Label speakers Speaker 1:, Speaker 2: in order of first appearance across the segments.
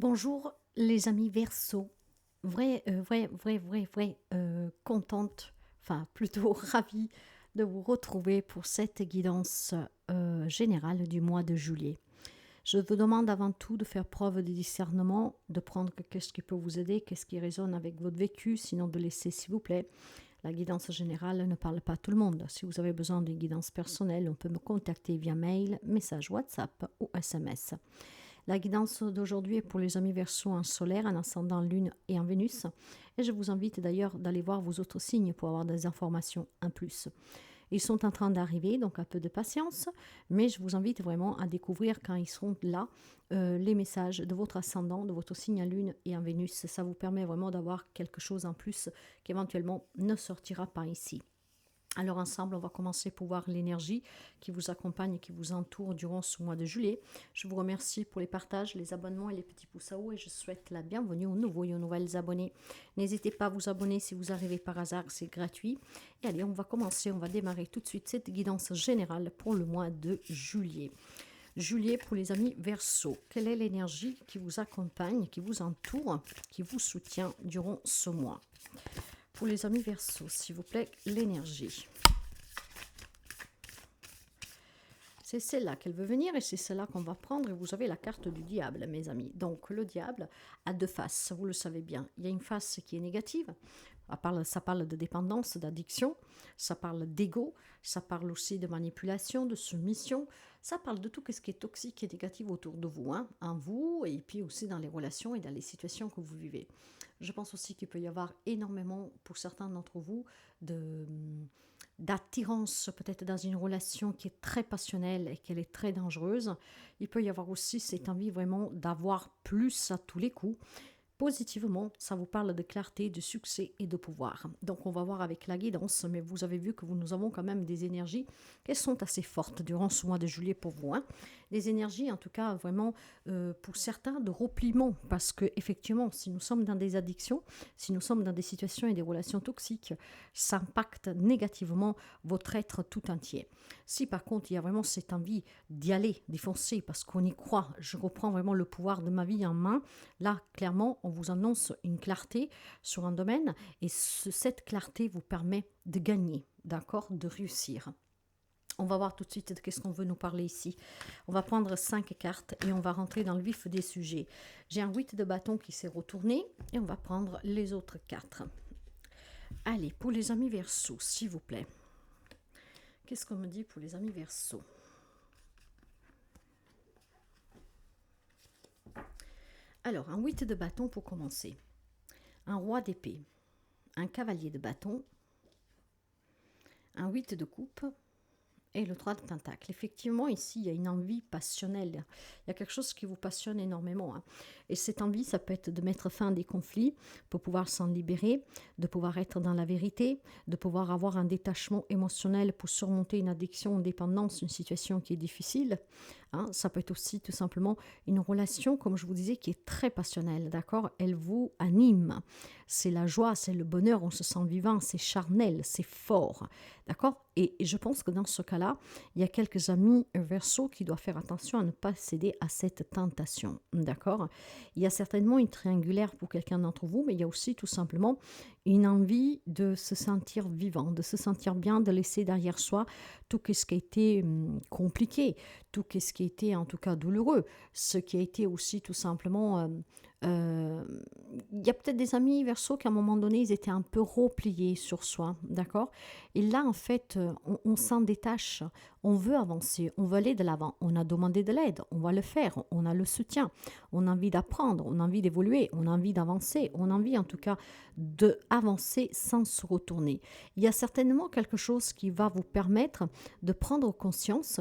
Speaker 1: Bonjour les amis Verseau, contente, enfin plutôt ravie de vous retrouver pour cette guidance générale du mois de juillet. Je vous demande avant tout de faire preuve de discernement, de prendre qu'est-ce qui peut vous aider, qu'est-ce qui résonne avec votre vécu, sinon de laisser s'il vous plaît. La guidance générale ne parle pas à tout le monde. Si vous avez besoin d'une guidance personnelle, on peut me contacter via mail, message WhatsApp ou SMS. La guidance d'aujourd'hui est pour les amis Verseau en solaire, en ascendant Lune et en Vénus. Et je vous invite d'ailleurs d'aller voir vos autres signes pour avoir des informations en plus. Ils sont en train d'arriver, donc un peu de patience, mais je vous invite vraiment à découvrir quand ils seront là les messages de votre ascendant, de votre signe en Lune et en Vénus. Ça vous permet vraiment d'avoir quelque chose en plus qu'éventuellement ne sortira pas ici. Alors ensemble, on va commencer pour voir l'énergie qui vous accompagne et qui vous entoure durant ce mois de juillet. Je vous remercie pour les partages, les abonnements et les petits pouces à haut et je souhaite la bienvenue aux nouveaux et aux nouvelles abonnés. N'hésitez pas à vous abonner si vous arrivez par hasard, c'est gratuit. Et allez, on va commencer, on va démarrer tout de suite cette guidance générale pour le mois de juillet. Juillet pour les amis Verseau. Quelle est l'énergie qui vous accompagne, qui vous entoure, qui vous soutient durant ce mois? Pour les amis Verseau, s'il vous plaît, l'énergie. C'est celle-là qu'elle veut venir et c'est celle-là qu'on va prendre. Et vous avez la carte du diable, mes amis. Donc, le diable a deux faces, vous le savez bien. Il y a une face qui est négative. Ça parle de dépendance, d'addiction. Ça parle d'ego. Ça parle aussi de manipulation, de soumission. Ça parle de tout ce qui est toxique et négatif autour de vous, en vous et puis aussi dans les relations et dans les situations que vous vivez. Je pense aussi qu'il peut y avoir énormément, pour certains d'entre vous, d'attirance peut-être dans une relation qui est très passionnelle et qu'elle est très dangereuse. Il peut y avoir aussi cette envie vraiment d'avoir plus à tous les coups. Positivement, ça vous parle de clarté, de succès et de pouvoir. Donc on va voir avec la guidance, mais vous avez vu que nous avons quand même des énergies qui sont assez fortes durant ce mois de juillet pour vous. Des énergies en tout cas vraiment pour certains de repliement, parce que effectivement si nous sommes dans des addictions, si nous sommes dans des situations et des relations toxiques, ça impacte négativement votre être tout entier. Si par contre il y a vraiment cette envie d'y aller, d'y foncer parce qu'on y croit, je reprends vraiment le pouvoir de ma vie en main, là clairement on vous annonce une clarté sur un domaine et cette clarté vous permet de gagner, d'accord, de réussir. On va voir tout de suite de qu'est-ce qu'on veut nous parler ici. On va prendre 5 cartes et on va rentrer dans le vif des sujets. J'ai un 8 de bâton qui s'est retourné et on va prendre les autres 4. Allez, pour les amis Verseau, s'il vous plaît. Qu'est-ce qu'on me dit pour les amis Verseau? Alors, un 8 de bâton pour commencer. Un roi d'épée. Un cavalier de bâton. Un 8 de coupe. Et le 3 de pentacle. Effectivement, ici, il y a une envie passionnelle. Il y a quelque chose qui vous passionne énormément. Et cette envie, ça peut être de mettre fin à des conflits pour pouvoir s'en libérer, de pouvoir être dans la vérité, de pouvoir avoir un détachement émotionnel pour surmonter une addiction, une dépendance, une situation qui est difficile. Ça peut être aussi tout simplement une relation, comme je vous disais, qui est très passionnelle, d'accord? Elle vous anime. C'est la joie, c'est le bonheur, on se sent vivant, c'est charnel, c'est fort, d'accord? Et je pense que dans ce cas-là, il y a quelques amis Verseau qui doivent faire attention à ne pas céder à cette tentation, d'accord? Il y a certainement une triangulaire pour quelqu'un d'entre vous, mais il y a aussi tout simplement une envie de se sentir vivant, de se sentir bien, de laisser derrière soi tout ce qui a été compliqué, tout ce qui a été en tout cas douloureux, ce qui a été aussi tout simplement... il y a peut-être des amis Verseau qu'à un moment donné, ils étaient un peu repliés sur soi, d'accord? Et là, en fait, on s'en détache, on veut avancer, on veut aller de l'avant, on a demandé de l'aide, on va le faire, on a le soutien, on a envie d'apprendre, on a envie d'évoluer, on a envie d'avancer, on a envie en tout cas d'avancer sans se retourner. Il y a certainement quelque chose qui va vous permettre de prendre conscience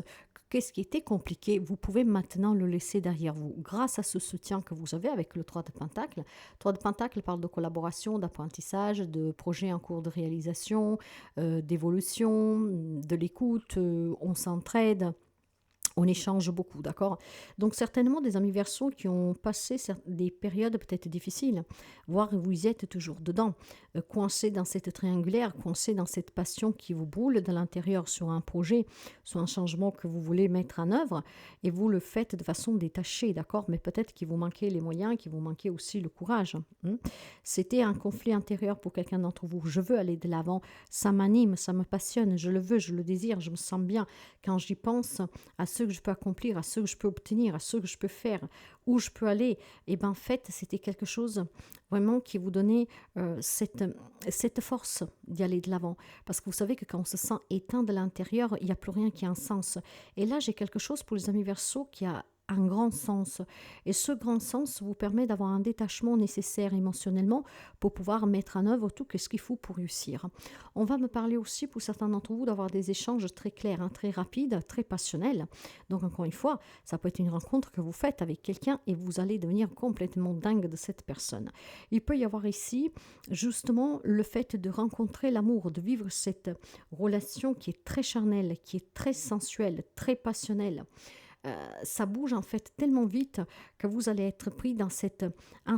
Speaker 1: qu'est-ce qui était compliqué, vous pouvez maintenant le laisser derrière vous grâce à ce soutien que vous avez avec le 3 de Pentacle. Le 3 de Pentacle parle de collaboration, d'apprentissage, de projets en cours de réalisation, d'évolution, de l'écoute, on s'entraide. On échange beaucoup, d'accord? Donc certainement des amis Verseaux qui ont passé des périodes peut-être difficiles, voire vous y êtes toujours dedans, coincés dans cette triangulaire, coincés dans cette passion qui vous brûle de l'intérieur sur un projet, sur un changement que vous voulez mettre en œuvre, et vous le faites de façon détachée, d'accord? Mais peut-être qu'il vous manquait les moyens, qu'il vous manquait aussi le courage. C'était un conflit intérieur pour quelqu'un d'entre vous. Je veux aller de l'avant, ça m'anime, ça me passionne, je le veux, je le désire, je me sens bien quand j'y pense à ce que je peux accomplir, à ce que je peux obtenir, à ce que je peux faire, où je peux aller. Et bien en fait, c'était quelque chose vraiment qui vous donnait cette force d'y aller de l'avant. Parce que vous savez que quand on se sent éteint de l'intérieur, il n'y a plus rien qui a un sens. Et là, j'ai quelque chose pour les amis Verseaux qui a un grand sens. Et ce grand sens vous permet d'avoir un détachement nécessaire émotionnellement pour pouvoir mettre en œuvre tout ce qu'il faut pour réussir. On va me parler aussi pour certains d'entre vous d'avoir des échanges très clairs, très rapides, très passionnels. Donc encore une fois, ça peut être une rencontre que vous faites avec quelqu'un et vous allez devenir complètement dingue de cette personne. Il peut y avoir ici justement le fait de rencontrer l'amour, de vivre cette relation qui est très charnelle, qui est très sensuelle, très passionnelle. Ça bouge en fait tellement vite que vous allez être pris dans cette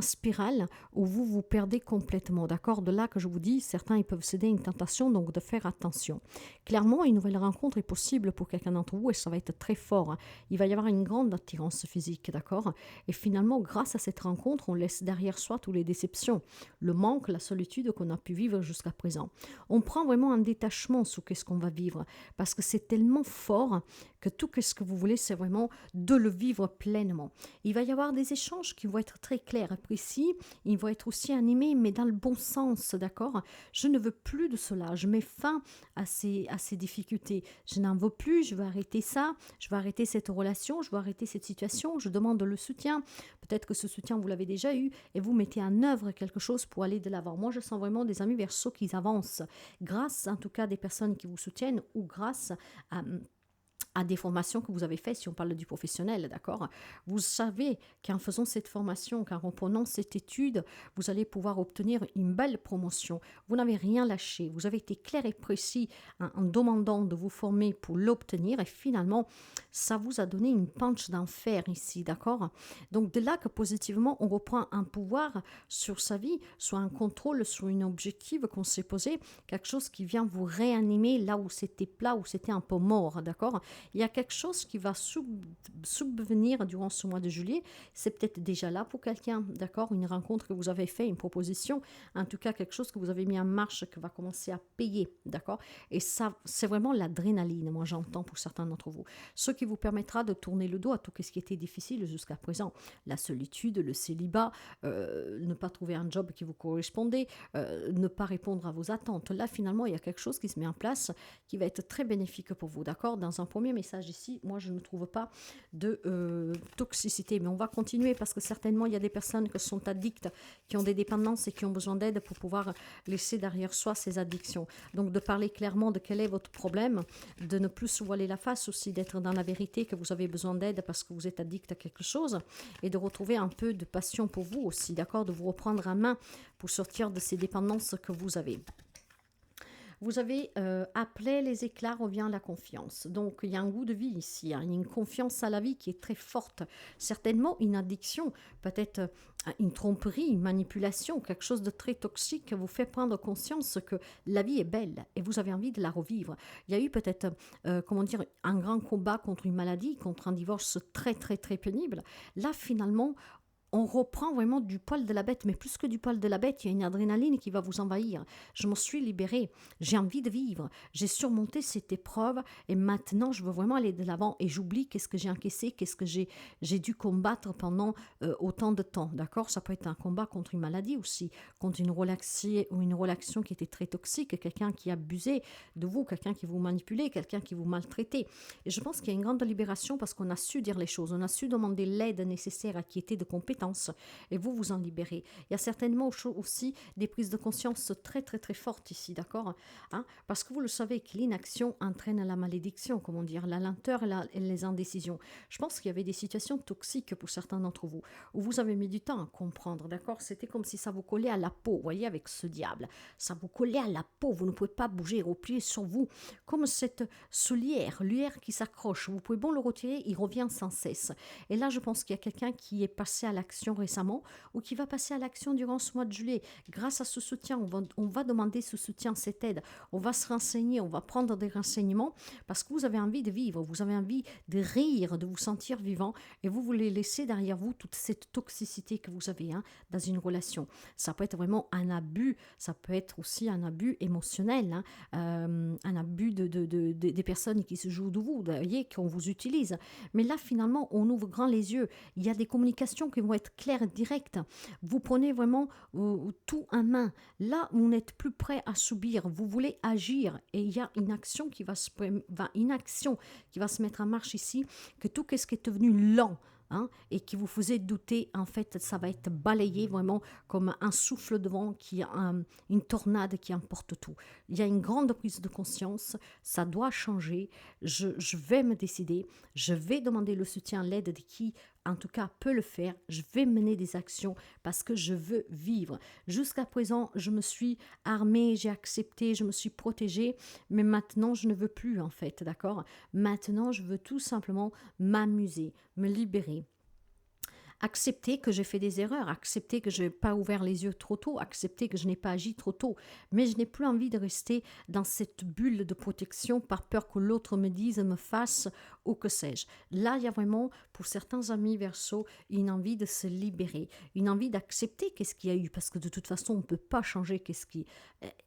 Speaker 1: spirale où vous vous perdez complètement. D'accord? De là que je vous dis, certains ils peuvent céder à une tentation, donc de faire attention. Clairement, une nouvelle rencontre est possible pour quelqu'un d'entre vous et ça va être très fort. Il va y avoir une grande attirance physique, d'accord? Et finalement, grâce à cette rencontre, on laisse derrière soi toutes les déceptions, le manque, la solitude qu'on a pu vivre jusqu'à présent. On prend vraiment un détachement sur ce qu'on va vivre parce que c'est tellement fort que tout ce que vous voulez, c'est vraiment de le vivre pleinement. Il va y avoir des échanges qui vont être très clairs et précis. Ils vont être aussi animés, mais dans le bon sens, d'accord? Je ne veux plus de cela. Je mets fin à ces difficultés. Je n'en veux plus. Je veux arrêter ça. Je veux arrêter cette relation. Je veux arrêter cette situation. Je demande le soutien. Peut-être que ce soutien, vous l'avez déjà eu et vous mettez en œuvre quelque chose pour aller de l'avant. Moi, je sens vraiment des amis Verseaux qui avancent grâce, en tout cas, des personnes qui vous soutiennent ou grâce à des formations que vous avez faites, si on parle du professionnel, d'accord? Vous savez qu'en faisant cette formation, qu'en reprenant cette étude, vous allez pouvoir obtenir une belle promotion. Vous n'avez rien lâché. Vous avez été clair et précis en demandant de vous former pour l'obtenir et finalement, ça vous a donné une punch d'enfer ici, d'accord? Donc, de là que positivement, on reprend un pouvoir sur sa vie, sur un contrôle, sur une objectif qu'on s'est posé, quelque chose qui vient vous réanimer là où c'était plat, où c'était un peu mort, d'accord? Il y a quelque chose qui va subvenir durant ce mois de juillet. C'est peut-être déjà là pour quelqu'un, d'accord? Une rencontre que vous avez fait, une proposition, en tout cas quelque chose que vous avez mis en marche, qui va commencer à payer, d'accord? Et ça, c'est vraiment l'adrénaline, moi j'entends pour certains d'entre vous. Ce qui vous permettra de tourner le dos à tout ce qui était difficile jusqu'à présent. La solitude, le célibat, ne pas trouver un job qui vous correspondait, ne pas répondre à vos attentes. Là, finalement, il y a quelque chose qui se met en place qui va être très bénéfique pour vous, d'accord? Dans un premier message ici, moi je ne trouve pas de toxicité, mais on va continuer parce que certainement il y a des personnes qui sont addictes, qui ont des dépendances et qui ont besoin d'aide pour pouvoir laisser derrière soi ces addictions. Donc de parler clairement de quel est votre problème, de ne plus se voiler la face aussi, d'être dans la vérité que vous avez besoin d'aide parce que vous êtes addict à quelque chose et de retrouver un peu de passion pour vous aussi, d'accord? De vous reprendre en main pour sortir de ces dépendances que vous avez. Vous avez appelé les éclats, revient la confiance. Donc, il y a un goût de vie ici, hein. Il y a une confiance à la vie qui est très forte. Certainement, une addiction, peut-être une tromperie, une manipulation, quelque chose de très toxique vous fait prendre conscience que la vie est belle et vous avez envie de la revivre. Il y a eu peut-être, un grand combat contre une maladie, contre un divorce très, très, très pénible. Là, finalement, on reprend vraiment du poil de la bête, mais plus que du poil de la bête, il y a une adrénaline qui va vous envahir. Je me suis libérée, j'ai envie de vivre, j'ai surmonté cette épreuve et maintenant je veux vraiment aller de l'avant et j'oublie qu'est-ce que j'ai encaissé, qu'est-ce que j'ai dû combattre pendant autant de temps, d'accord? Ça peut être un combat contre une maladie aussi, contre une relation qui était très toxique, quelqu'un qui abusait de vous, quelqu'un qui vous manipulait, quelqu'un qui vous maltraitait. Et je pense qu'il y a une grande libération parce qu'on a su dire les choses, on a su demander l'aide nécessaire à qui était de compétence compétence et vous vous en libérez. Il y a certainement aussi des prises de conscience très très très fortes ici, d'accord, hein, parce que vous le savez que l'inaction entraîne la malédiction, comment dire, la lenteur et les indécisions. Je pense qu'il y avait des situations toxiques pour certains d'entre vous, où vous avez mis du temps à comprendre, d'accord, c'était comme si ça vous collait à la peau, vous voyez, avec ce diable, ça vous collait à la peau, vous ne pouvez pas bouger, replier sur vous, comme cette soulière, qui s'accroche, vous pouvez bon le retirer, il revient sans cesse. Et là, je pense qu'il y a quelqu'un qui est passé à l'action récemment, ou qui va passer à l'action durant ce mois de juillet. Grâce à ce soutien, on va demander ce soutien, cette aide, on va se renseigner, on va prendre des renseignements, parce que vous avez envie de vivre, vous avez envie de rire, de vous sentir vivant, et vous voulez laisser derrière vous toute cette toxicité que vous avez, hein, dans une relation. Ça peut être vraiment un abus, ça peut être aussi un abus émotionnel, hein, un abus des personnes qui se jouent de vous, vous voyez, qu'on vous utilise. Mais là, finalement, on ouvre grand les yeux. Il y a des communications qui vont être claires et directes. Vous prenez vraiment tout en main. Là, vous n'êtes plus prêt à subir. Vous voulez agir. Et il y a une action qui va se mettre en marche ici, que tout ce qui est devenu lent, hein, et qui vous faisait douter, en fait, ça va être balayé vraiment comme un souffle de vent, une tornade qui emporte tout. Il y a une grande prise de conscience, ça doit changer, je vais me décider, je vais demander le soutien, l'aide de qui, en tout cas, peut le faire, je vais mener des actions parce que je veux vivre. Jusqu'à présent, je me suis armée, j'ai accepté, je me suis protégée, mais maintenant, je ne veux plus, en fait, d'accord? Maintenant, je veux tout simplement m'amuser, me libérer. Accepter que j'ai fait des erreurs, accepter que je n'ai pas ouvert les yeux trop tôt, accepter que je n'ai pas agi trop tôt. Mais je n'ai plus envie de rester dans cette bulle de protection par peur que l'autre me dise, me fasse ou que sais-je. Là, il y a vraiment, pour certains amis Verseau, une envie de se libérer, une envie d'accepter qu'est-ce qu'il y a eu, parce que de toute façon, on ne peut pas changer qu'est-ce qui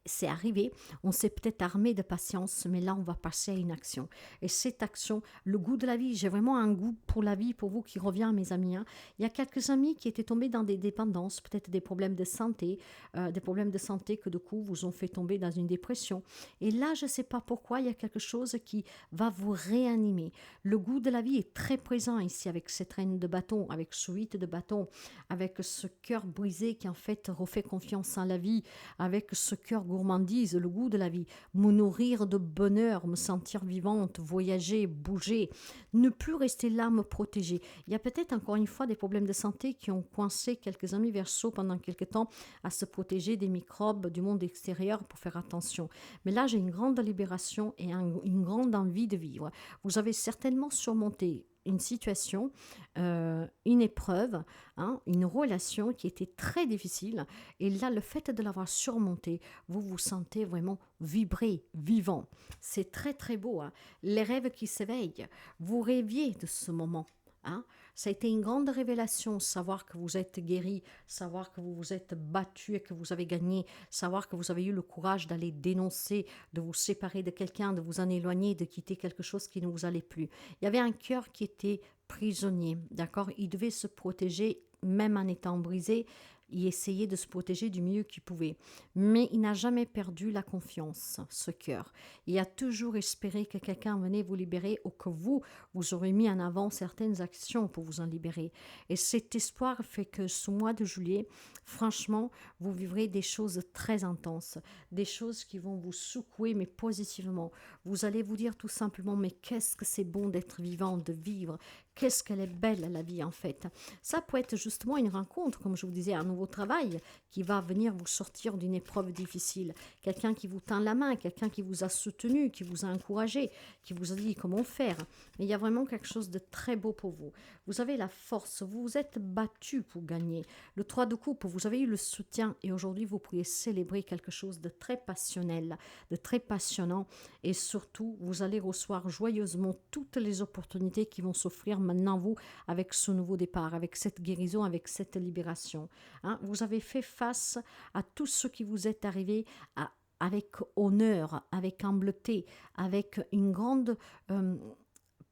Speaker 1: s'est arrivé. On s'est peut-être armé de patience, mais là, on va passer à une action. Et cette action, le goût de la vie, j'ai vraiment un goût pour la vie, pour vous qui revient, mes amis, hein. Il y a quelques amis qui étaient tombés dans des dépendances, peut-être des problèmes de santé que de coup vous ont fait tomber dans une dépression. Et là, je ne sais pas pourquoi, il y a quelque chose qui va vous réanimer. Le goût de la vie est très présent ici avec cette reine de bâton, avec ce 8 de bâton, avec ce cœur brisé qui en fait refait confiance en la vie, avec ce cœur gourmandise, le goût de la vie, me nourrir de bonheur, me sentir vivante, voyager, bouger, ne plus rester là, me protéger. Il y a peut-être encore une fois des problèmes de santé qui ont coincé quelques amis Verseau pendant quelques temps à se protéger des microbes du monde extérieur pour faire attention. Mais là, j'ai une grande libération et une grande envie de vivre. Vous avez certainement surmonté une situation, une épreuve, hein, une relation qui était très difficile. Et là, le fait de l'avoir surmonté, vous vous sentez vraiment vibrer, vivant. C'est très très beau, hein. Les rêves qui s'éveillent, vous rêviez de ce moment. Hein? Ça a été une grande révélation, savoir que vous êtes guéri, savoir que vous vous êtes battu et que vous avez gagné, savoir que vous avez eu le courage d'aller dénoncer, de vous séparer de quelqu'un, de vous en éloigner, de quitter quelque chose qui ne vous allait plus. Il y avait un cœur qui était prisonnier, d'accord? Il devait se protéger même en étant brisé. Il essayait de se protéger du mieux qu'il pouvait. Mais il n'a jamais perdu la confiance, ce cœur. Il a toujours espéré que quelqu'un venait vous libérer ou que vous aurez mis en avant certaines actions pour vous en libérer. Et cet espoir fait que ce mois de juillet, franchement, vous vivrez des choses très intenses, des choses qui vont vous secouer, mais positivement. Vous allez vous dire tout simplement, mais qu'est-ce que c'est bon d'être vivant, de vivre, qu'est-ce qu'elle est belle la vie en fait. Ça peut être justement une rencontre, comme je vous disais, un nouveau travail qui va venir vous sortir d'une épreuve difficile. Quelqu'un qui vous tend la main, quelqu'un qui vous a soutenu, qui vous a encouragé, qui vous a dit comment faire. Mais il y a vraiment quelque chose de très beau pour vous. Vous avez la force, vous vous êtes battu pour gagner. Le 3 de coupe, vous avez eu le soutien et aujourd'hui vous pourriez célébrer quelque chose de très passionnel, de très passionnant et surtout vous allez recevoir joyeusement toutes les opportunités qui vont s'offrir maintenant vous avec ce nouveau départ, avec cette guérison, avec cette libération. Hein, vous avez fait face à tout ce qui vous est arrivé avec honneur, avec humbleté, avec une grande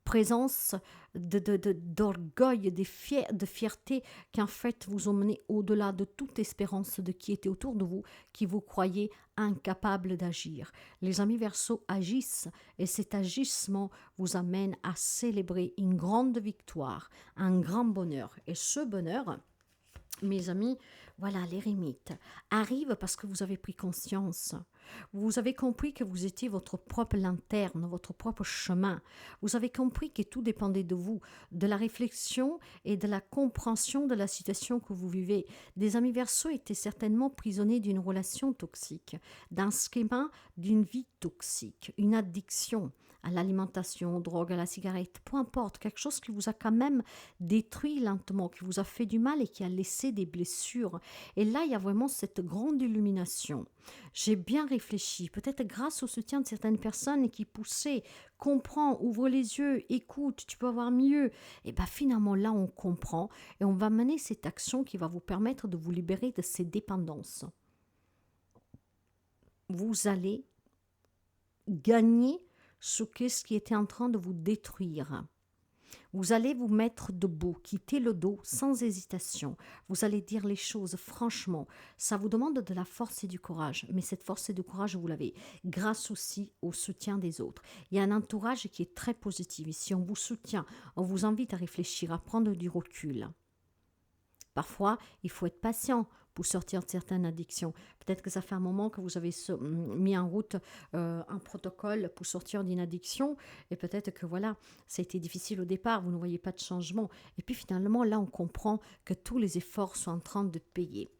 Speaker 1: présence d'orgueil, de fierté qui en fait vous emmenez au-delà de toute espérance de qui était autour de vous, qui vous croyait incapable d'agir. Les amis Verseau agissent et cet agissement vous amène à célébrer une grande victoire, un grand bonheur. Et ce bonheur, mes amis, voilà, l'éremite arrive parce que vous avez pris conscience. Vous avez compris que vous étiez votre propre lanterne, votre propre chemin. Vous avez compris que tout dépendait de vous, de la réflexion et de la compréhension de la situation que vous vivez. Des amis Verseaux étaient certainement prisonniers d'une relation toxique, d'un schéma d'une vie toxique, une addiction à l'alimentation, aux drogues, à la cigarette, peu importe, quelque chose qui vous a quand même détruit lentement, qui vous a fait du mal et qui a laissé des blessures. Et là, il y a vraiment cette grande illumination. J'ai bien réfléchi, peut-être grâce au soutien de certaines personnes qui poussaient, comprends, ouvre les yeux, écoute, tu peux avoir mieux. Et bien finalement là, on comprend et on va mener cette action qui va vous permettre de vous libérer de ces dépendances. Vous allez gagner ce qui était en train de vous détruire. Vous allez vous mettre debout, quitter le dos sans hésitation. Vous allez dire les choses franchement. Ça vous demande de la force et du courage. Mais cette force et du courage, vous l'avez grâce aussi au soutien des autres. Il y a un entourage qui est très positif. Ici, on vous soutient, on vous invite à réfléchir, à prendre du recul. Parfois, il faut être patient pour sortir de certaines addictions. Peut-être que ça fait un moment que vous avez mis en route un protocole pour sortir d'une addiction et peut-être que voilà, ça a été difficile au départ, vous ne voyez pas de changement. Et puis finalement, là, on comprend que tous les efforts sont en train de payer.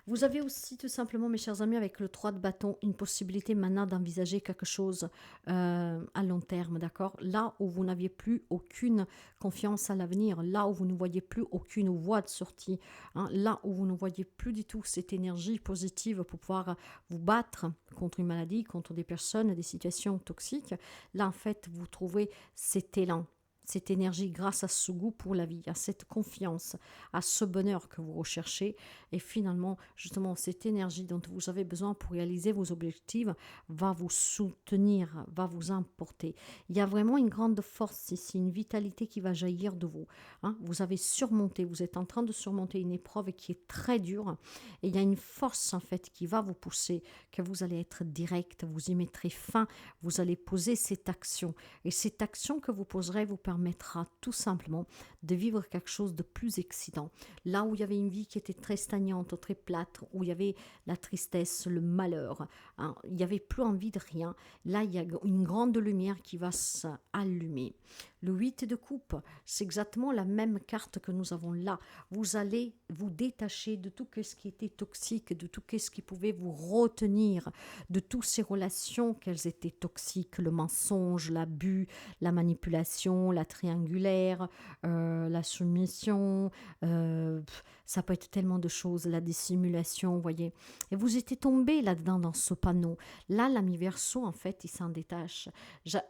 Speaker 1: Vous avez aussi tout simplement, mes chers amis, avec le 3 de bâton, une possibilité maintenant d'envisager quelque chose à long terme, d'accord? Là où vous n'aviez plus aucune confiance à l'avenir, là où vous ne voyez plus aucune voie de sortie, hein, là où vous ne voyez plus du tout cette énergie positive pour pouvoir vous battre contre une maladie, contre des personnes, des situations toxiques, là en fait vous trouvez cet élan, cette énergie grâce à ce goût pour la vie, à cette confiance, à ce bonheur que vous recherchez. Et finalement, justement, cette énergie dont vous avez besoin pour réaliser vos objectifs va vous soutenir, va vous emporter. Il y a vraiment une grande force ici, une vitalité qui va jaillir de vous. Hein. Vous avez surmonté, vous êtes en train de surmonter une épreuve qui est très dure. Et il y a une force en fait qui va vous pousser, que vous allez être direct, vous y mettrez fin, vous allez poser cette action. Et cette action que vous poserez vous permettra tout simplement de vivre quelque chose de plus excitant. Là où il y avait une vie qui était très stagnante, très plate, où il y avait la tristesse, le malheur, hein, il n'y avait plus envie de rien, là il y a une grande lumière qui va s'allumer. Le 8 de coupe, c'est exactement la même carte que nous avons là. Vous allez vous détacher de tout ce qui était toxique, de tout ce qui pouvait vous retenir, de toutes ces relations qu'elles étaient toxiques, le mensonge, l'abus, la manipulation, la triangulaire, la soumission, ça peut être tellement de choses, la dissimulation, vous voyez. Et vous étiez tombé là-dedans dans ce panneau. Là, l'ami Verseau, en fait, il s'en détache.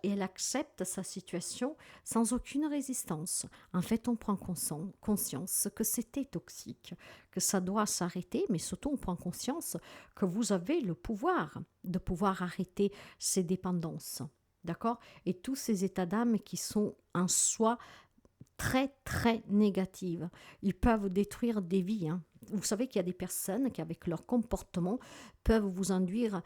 Speaker 1: Et elle accepte sa situation sans aucune résistance. En fait, on prend conscience que c'était toxique, que ça doit s'arrêter, mais surtout on prend conscience que vous avez le pouvoir de pouvoir arrêter ces dépendances. D'accord? Et tous ces états d'âme qui sont en soi très très négatives. Ils peuvent détruire des vies. Hein. Vous savez qu'il y a des personnes qui, avec leur comportement, peuvent vous induire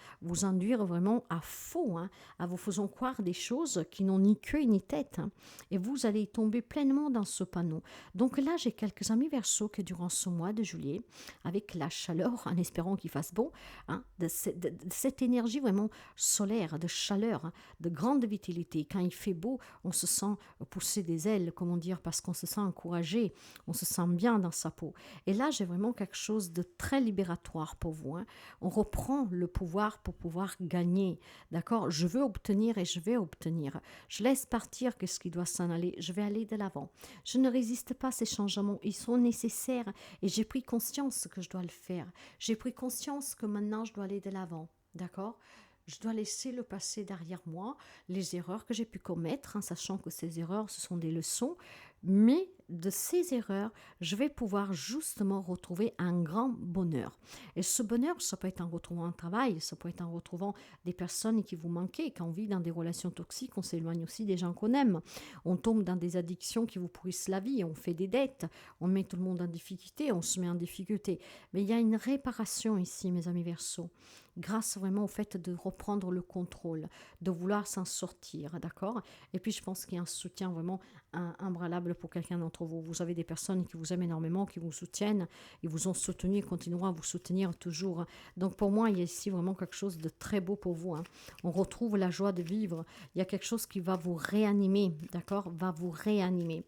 Speaker 1: vraiment à faux, hein, à vous faisant croire des choses qui n'ont ni queue ni tête. Hein, et vous allez tomber pleinement dans ce panneau. Donc là, j'ai quelques amis Verseaux que durant ce mois de juillet, avec la chaleur, en espérant qu'il fasse bon, hein, de cette énergie vraiment solaire, de chaleur, hein, de grande vitalité. Quand il fait beau, on se sent pousser des ailes, comment dire, parce qu'on se sent encouragé, on se sent bien dans sa peau. Et là, j'ai vraiment quelque chose de très libératoire pour vous. Hein. On reprend le pouvoir pour pouvoir gagner. D'accord? Je veux obtenir et je vais obtenir. Je laisse partir ce qui doit s'en aller. Je vais aller de l'avant. Je ne résiste pas à ces changements. Ils sont nécessaires et j'ai pris conscience que je dois le faire. J'ai pris conscience que maintenant je dois aller de l'avant. D'accord? Je dois laisser le passé derrière moi, les erreurs que j'ai pu commettre, en sachant que ces erreurs, ce sont des leçons. Mais de ces erreurs, je vais pouvoir justement retrouver un grand bonheur. Et ce bonheur, ça peut être en retrouvant un travail, ça peut être en retrouvant des personnes qui vous manquaient. Quand on vit dans des relations toxiques, on s'éloigne aussi des gens qu'on aime. On tombe dans des addictions qui vous pourrissent la vie, on fait des dettes, on met tout le monde en difficulté, on se met en difficulté. Mais il y a une réparation ici, mes amis Verseaux, grâce vraiment au fait de reprendre le contrôle, de vouloir s'en sortir, d'accord? Et puis je pense qu'il y a un soutien vraiment imbralable incroyable pour quelqu'un d'entre vous. Vous avez des personnes qui vous aiment énormément, qui vous soutiennent, ils vous ont soutenu et continueront à vous soutenir toujours. Donc pour moi, il y a ici vraiment quelque chose de très beau pour vous. On retrouve la joie de vivre. Il y a quelque chose qui va vous réanimer, d'accord? Va vous réanimer.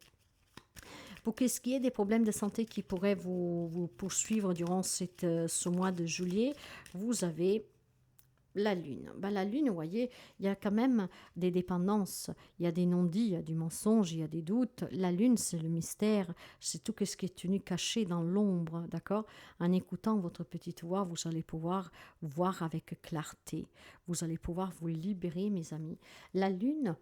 Speaker 1: Pour ce qui est des problèmes de santé qui pourraient vous poursuivre durant ce mois de juillet, vous avez la Lune. La Lune, vous voyez, il y a quand même des dépendances, il y a des non-dits, il y a du mensonge, il y a des doutes. La Lune, c'est le mystère, c'est tout ce qui est tenu caché dans l'ombre, d'accord? En écoutant votre petite voix, vous allez pouvoir voir avec clarté. Vous allez pouvoir vous libérer, mes amis. La Lune,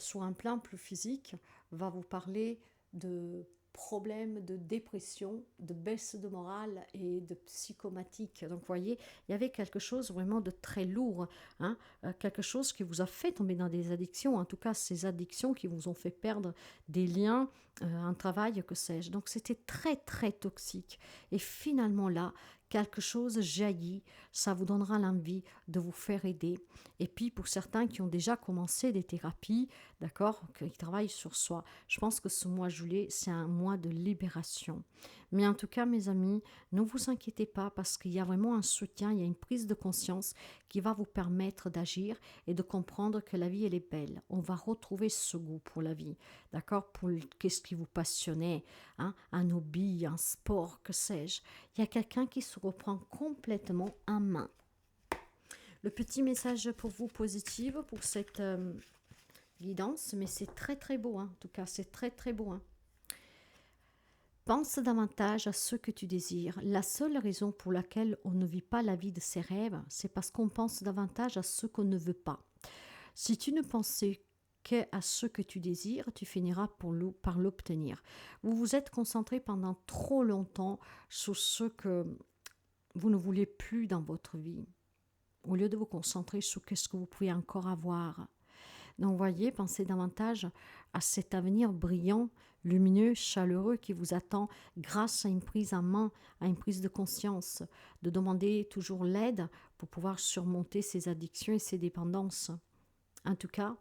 Speaker 1: sur un plan plus physique, va vous parler de problèmes de dépression, de baisse de morale et de psychomatique. Donc, vous voyez, il y avait quelque chose vraiment de très lourd, quelque chose qui vous a fait tomber dans des addictions, en tout cas ces addictions qui vous ont fait perdre des liens, un travail, que sais-je. Donc, c'était très, très toxique. Et finalement, là, quelque chose jaillit, ça vous donnera l'envie de vous faire aider. Et puis, pour certains qui ont déjà commencé des thérapies, d'accord, qui travaillent sur soi, je pense que ce mois de juillet, c'est un mois de libération. Mais en tout cas, mes amis, ne vous inquiétez pas parce qu'il y a vraiment un soutien, il y a une prise de conscience qui va vous permettre d'agir et de comprendre que la vie, elle est belle. On va retrouver ce goût pour la vie, d'accord, pour qu'est-ce qui vous passionnait, un hobby, un sport, que sais-je. Il y a quelqu'un qui se reprend complètement en main. Le petit message pour vous positif pour cette guidance, mais c'est très très beau, en tout cas, c'est très très beau. Pense davantage à ce que tu désires. La seule raison pour laquelle on ne vit pas la vie de ses rêves, c'est parce qu'on pense davantage à ce qu'on ne veut pas. Si tu ne pensais qu'à ce que tu désires, tu finiras par l'obtenir. Vous vous êtes concentré pendant trop longtemps sur ce que vous ne voulez plus dans votre vie, au lieu de vous concentrer sur ce que vous pouvez encore avoir. Donc, voyez, pensez davantage à cet avenir brillant, lumineux, chaleureux qui vous attend grâce à une prise en main, à une prise de conscience, de demander toujours l'aide pour pouvoir surmonter ces addictions et ces dépendances. En tout cas,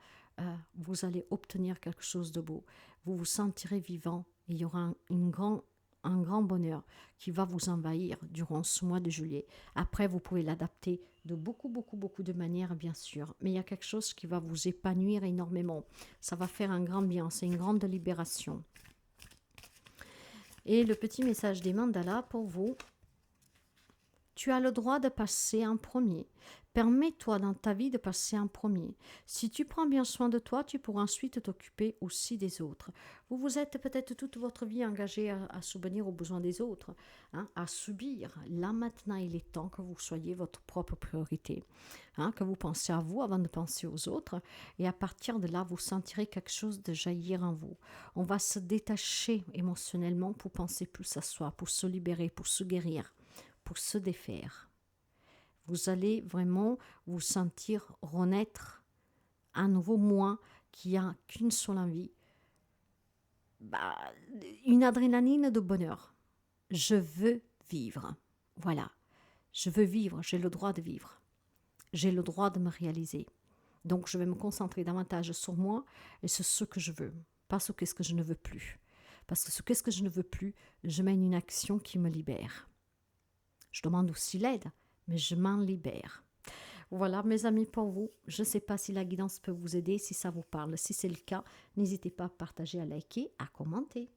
Speaker 1: vous allez obtenir quelque chose de beau. Vous vous sentirez vivant et il y aura un grand bonheur qui va vous envahir durant ce mois de juillet. Après, vous pouvez l'adapter de beaucoup de manières, bien sûr. Mais il y a quelque chose qui va vous épanouir énormément. Ça va faire un grand bien, c'est une grande libération. Et le petit message des mandalas pour vous. Tu as le droit de passer en premier. Permets-toi dans ta vie de passer en premier. Si tu prends bien soin de toi, tu pourras ensuite t'occuper aussi des autres. Vous vous êtes peut-être toute votre vie engagé à subvenir aux besoins des autres, à subir. Là maintenant, il est temps que vous soyez votre propre priorité, que vous pensez à vous avant de penser aux autres. Et à partir de là, vous sentirez quelque chose de jaillir en vous. On va se détacher émotionnellement pour penser plus à soi, pour se libérer, pour se guérir, pour se défaire. Vous allez vraiment vous sentir renaître un nouveau moi qui a qu'une seule envie. Une adrénaline de bonheur. Je veux vivre. Voilà. Je veux vivre. J'ai le droit de vivre. J'ai le droit de me réaliser. Donc, je vais me concentrer davantage sur moi et sur ce que je veux. Pas sur ce que je ne veux plus. Parce que sur ce que je ne veux plus, je mène une action qui me libère. Je demande aussi l'aide, mais je m'en libère. Voilà, mes amis, pour vous. Je ne sais pas si la guidance peut vous aider, si ça vous parle. Si c'est le cas, n'hésitez pas à partager, à liker, à commenter.